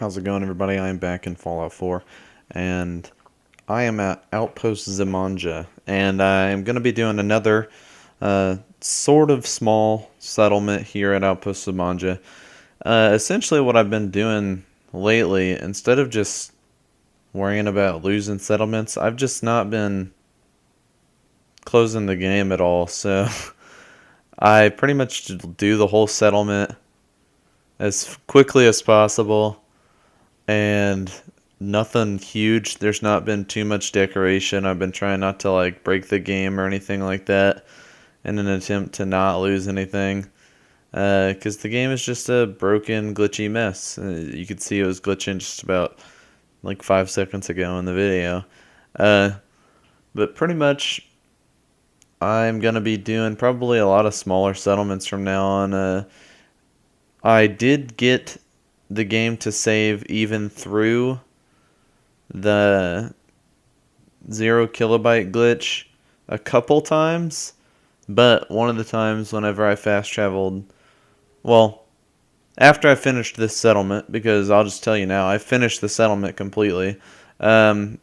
How's it going, everybody? I am back in Fallout 4, and I am at Outpost Zimonja, and I'm going to be doing another sort of small settlement here at Outpost Zimonja. Essentially, what I've been doing lately, instead of just worrying about losing settlements, I've just not been closing the game at all, so I pretty much do the whole settlement as quickly as possible and nothing huge. There's not been too much decoration. I've been trying not to like break the game or anything like that in an attempt to not lose anything. Because the game is just a broken, glitchy mess. You could see it was glitching just about like 5 seconds ago in the video. Uh, but pretty much, I'm going to be doing probably a lot of smaller settlements from now on. I did get the game to save even through the 0 kilobyte glitch a couple times, but one of the times whenever I fast traveled, well, after I finished this settlement, because I'll just tell you now, I finished the settlement completely. Um,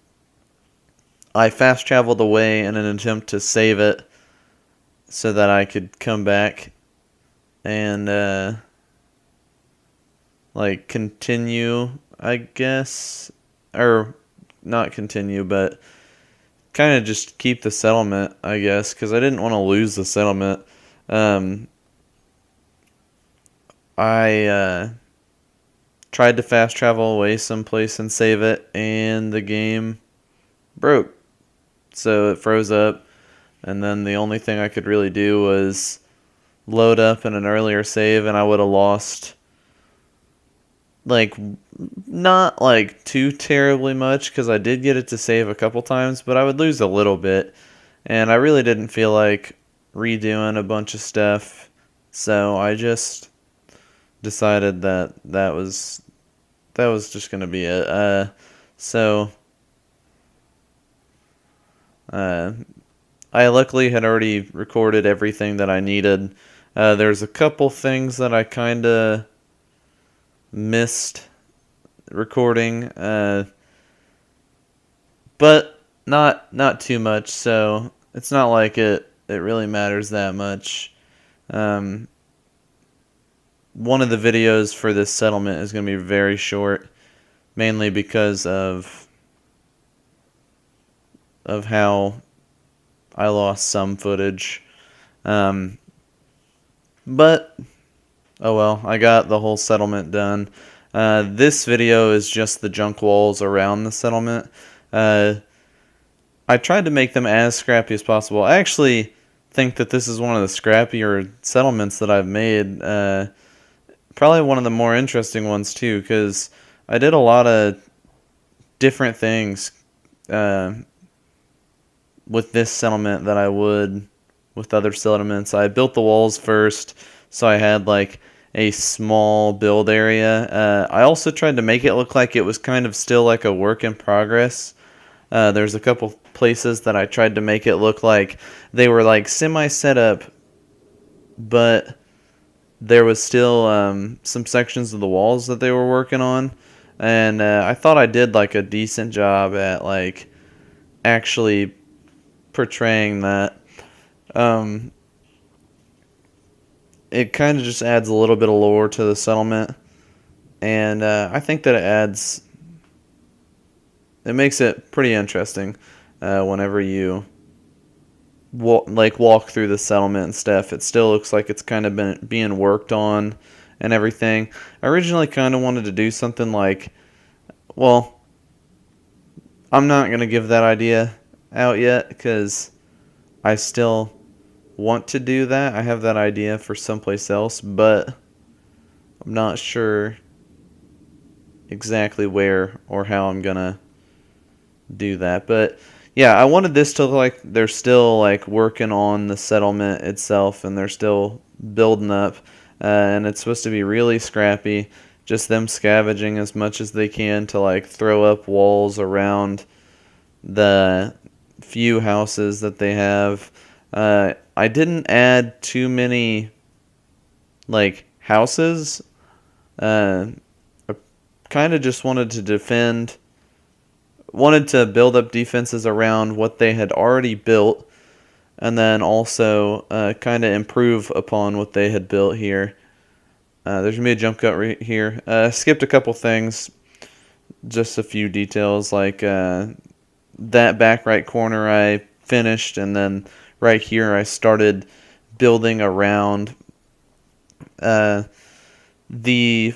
I fast traveled away in an attempt to save it so that I could come back and like continue, I guess, or not continue, but kind of just keep the settlement, I guess, because I didn't want to lose the settlement. Um, I tried to fast travel away someplace and save it, and the game broke. So it froze up, and then the only thing I could really do was load up in an earlier save, and I would have lost like not like too terribly much because I did get it to save a couple times, but I would lose a little bit, and I really didn't feel like redoing a bunch of stuff, so I just decided that that was just gonna be it. So uh, I luckily had already recorded everything that I needed. There's a couple things that I kind of missed recording, but not too much. So it's not like it really matters that much. Um, One of the videos for this settlement is going to be very short, mainly because of how I lost some footage. Um, but oh well, I got the whole settlement done. This video is just the junk walls around the settlement. Uh, I tried to make them as scrappy as possible. I actually think that this is one of the scrappier settlements that I've made. Probably one of the more interesting ones too, because I did a lot of different things uh, with this settlement that I would with other settlements. I built the walls first, so I had like a small build area. I also tried to make it look like it was kind of still like a work in progress. There's a couple places that I tried to make it look like they were like semi set up, but there was still some sections of the walls that they were working on, and I thought I did like a decent job at like actually portraying that. Um, it kind of just adds a little bit of lore to the settlement, and I think that it makes it pretty interesting whenever you walk through the settlement and stuff. It still looks like it's kind of been being worked on and everything. I originally kind of wanted to do something like, well, I'm not going to give that idea out yet because I still want to do that. I have that idea for someplace else, but I'm not sure exactly where or how I'm going to do that. But yeah, I wanted this to look like they're still like working on the settlement itself and they're still building up, and it's supposed to be really scrappy, just them scavenging as much as they can to like throw up walls around the few houses that they have. I didn't add too many like houses. kind of just wanted to build up defenses around what they had already built, and then also kind of improve upon what they had built here. There's going to be a jump cut right here. Skipped a couple things, just a few details, like that back right corner I finished, and then right here I started building around the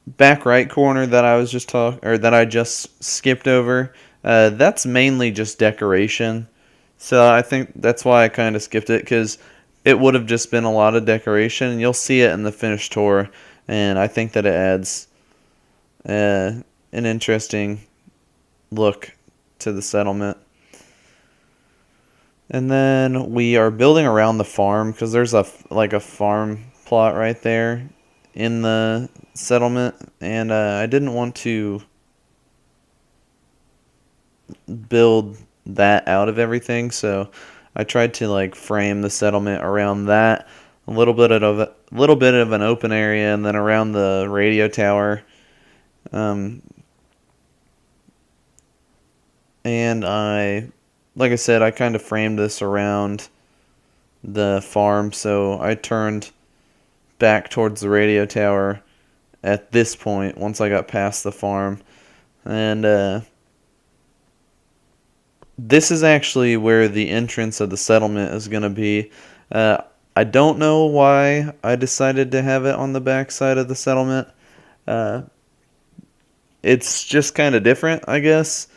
back right corner that I just skipped over. That's mainly just decoration. So I think that's why I kind of skipped it, because it would have just been a lot of decoration, and you'll see it in the finished tour, and I think that it adds an interesting look to the settlement. And then we are building around the farm, because there's a farm plot right there in the settlement, and I didn't want to build that out of everything, so I tried to frame the settlement around that, a little bit of an open area, and then around the radio tower. And like I said, I kind of framed this around the farm, so I turned back towards the radio tower at this point once I got past the farm. And this is actually where the entrance of the settlement is going to be. I don't know why I decided to have it on the back side of the settlement. It's just kind of different, I guess.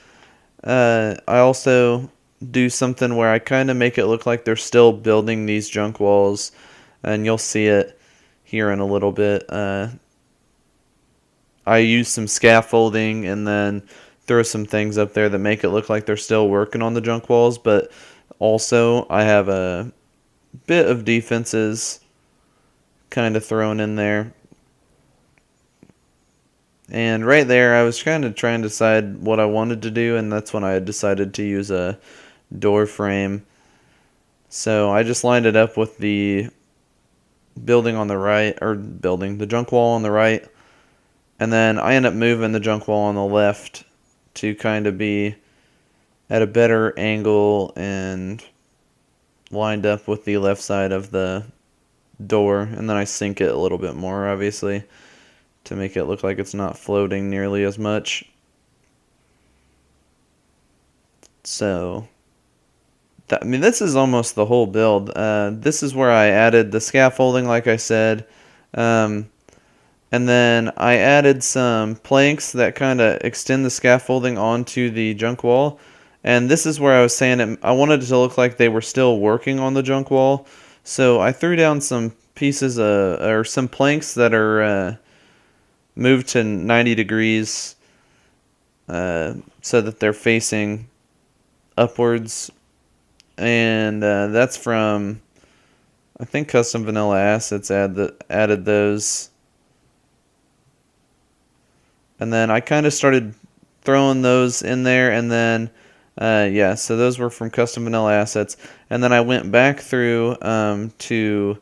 I also do something where I kind of make it look like they're still building these junk walls, and you'll see it here in a little bit. I use some scaffolding and then throw some things up there that make it look like they're still working on the junk walls, but also I have a bit of defenses kind of thrown in there. And right there, I was kind of trying to decide what I wanted to do, and that's when I had decided to use a door frame. So I just lined it up with the building on the right, or the junk wall on the right, and then I end up moving the junk wall on the left to kind of be at a better angle and lined up with the left side of the door, and then I sink it a little bit more, obviously, to make it look like it's not floating nearly as much. So, this is almost the whole build. This is where I added the scaffolding, like I said. And then I added some planks that kind of extend the scaffolding onto the junk wall. And this is where I was saying I wanted it to look like they were still working on the junk wall. So I threw down some pieces or some planks that are moved to 90 degrees so that they're facing upwards. And that's from, I think, Custom Vanilla Assets added those. And then I kind of started throwing those in there, and then so those were from Custom Vanilla Assets. And then I went back through to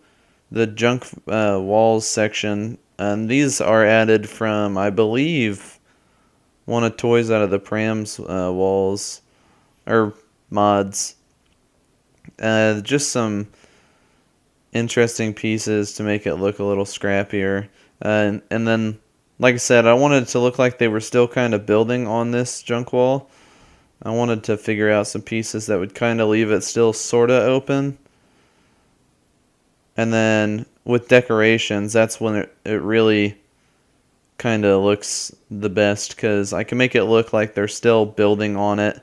the junk walls section, and these are added from, I believe, one of Toys Out of the Pram's walls or mods. Just some interesting pieces to make it look a little scrappier. And then, like I said, I wanted it to look like they were still kind of building on this junk wall. I wanted to figure out some pieces that would kind of leave it still sort of open. And then with decorations, that's when it really kind of looks the best, because I can make it look like they're still building on it.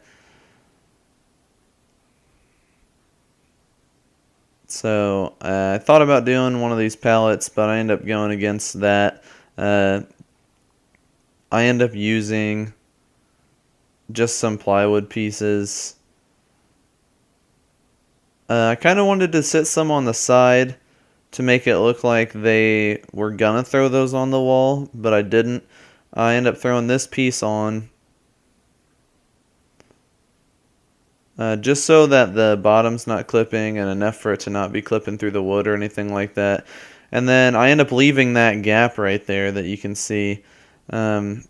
So I thought about doing one of these pallets, but I ended up going against that. I end up using just some plywood pieces. I kind of wanted to sit some on the side to make it look like they were gonna throw those on the wall, but I didn't. I end up throwing this piece on just so that the bottom's not clipping and enough for it to not be clipping through the wood or anything like that. And then I end up leaving that gap right there that you can see Um,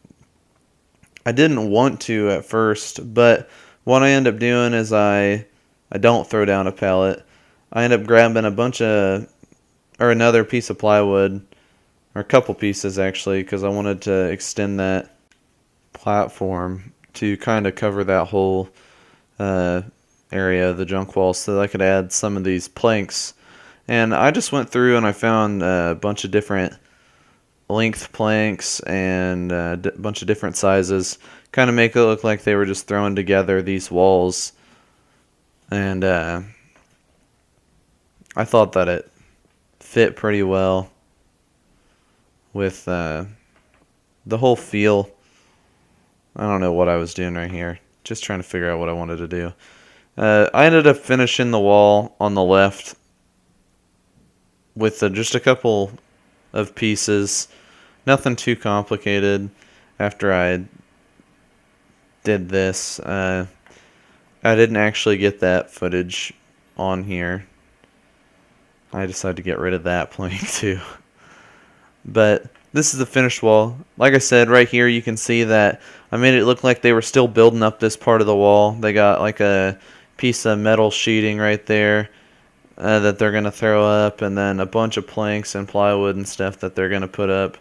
I didn't want to at first, but what I end up doing is I don't throw down a pallet. I end up grabbing a bunch of, or another piece of plywood, or a couple pieces actually, because I wanted to extend that platform to kind of cover that whole uh, area of the junk wall so that I could add some of these planks. And I just went through and I found a bunch of different length planks and a bunch of different sizes, kind of make it look like they were just throwing together these walls. And I thought that it fit pretty well with the whole feel. I don't know what I was doing right here. Just trying to figure out what I wanted to do. I ended up finishing the wall on the left with just a couple of pieces. Nothing too complicated after I did this. I didn't actually get that footage on here. I decided to get rid of that plank too. But this is the finished wall. Like I said, right here you can see that I made it look like they were still building up this part of the wall. They got like a piece of metal sheeting right there that they're going to throw up, and then a bunch of planks and plywood and stuff that they're going to put up.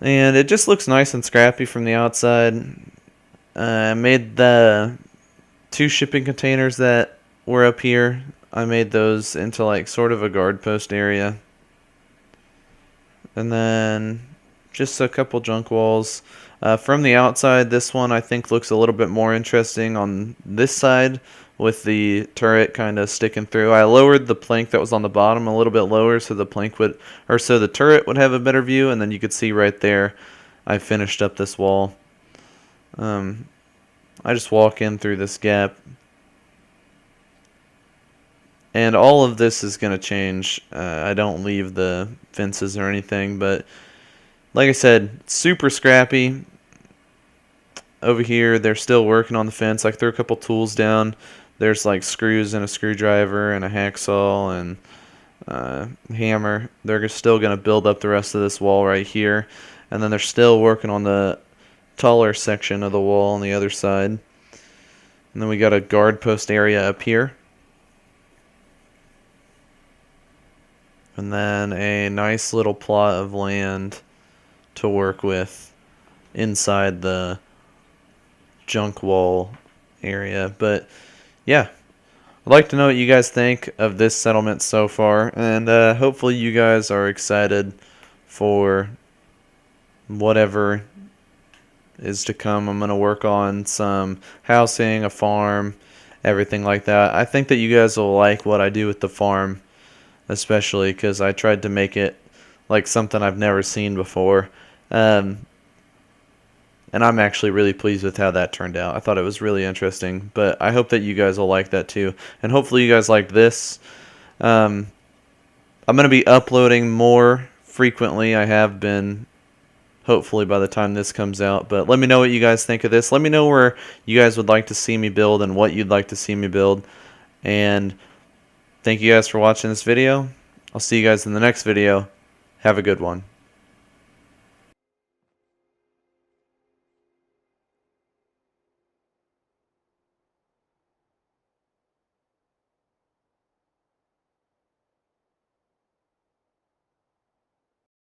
And it just looks nice and scrappy from the outside. I made the 2 shipping containers that were up here. I made those into like sort of a guard post area. And then just a couple junk walls. From the outside, this one I think looks a little bit more interesting on this side with the turret kind of sticking through. I lowered the plank that was on the bottom a little bit lower so the plank would, or so the turret would have a better view, and then you could see right there I finished up this wall. I just walk in through this gap. And all of this is going to change. I don't leave the fences or anything, but like I said, super scrappy. Over here, they're still working on the fence. I threw a couple tools down. There's like screws and a screwdriver and a hacksaw and hammer. They're still going to build up the rest of this wall right here. And then they're still working on the taller section of the wall on the other side. And then we got a guard post area up here. And then a nice little plot of land to work with inside the junk wall area. But yeah, I'd like to know what you guys think of this settlement so far, and hopefully you guys are excited for whatever is to come. I'm going to work on some housing, a farm, everything like that. I think that you guys will like what I do with the farm, especially because I tried to make it like something I've never seen before. And I'm actually really pleased with how that turned out. I thought it was really interesting, but I hope that you guys will like that too. And hopefully you guys like this. I'm going to be uploading more frequently. I have been, hopefully by the time this comes out. But let me know what you guys think of this. Let me know where you guys would like to see me build and what you'd like to see me build. And thank you guys for watching this video. I'll see you guys in the next video. Have a good one.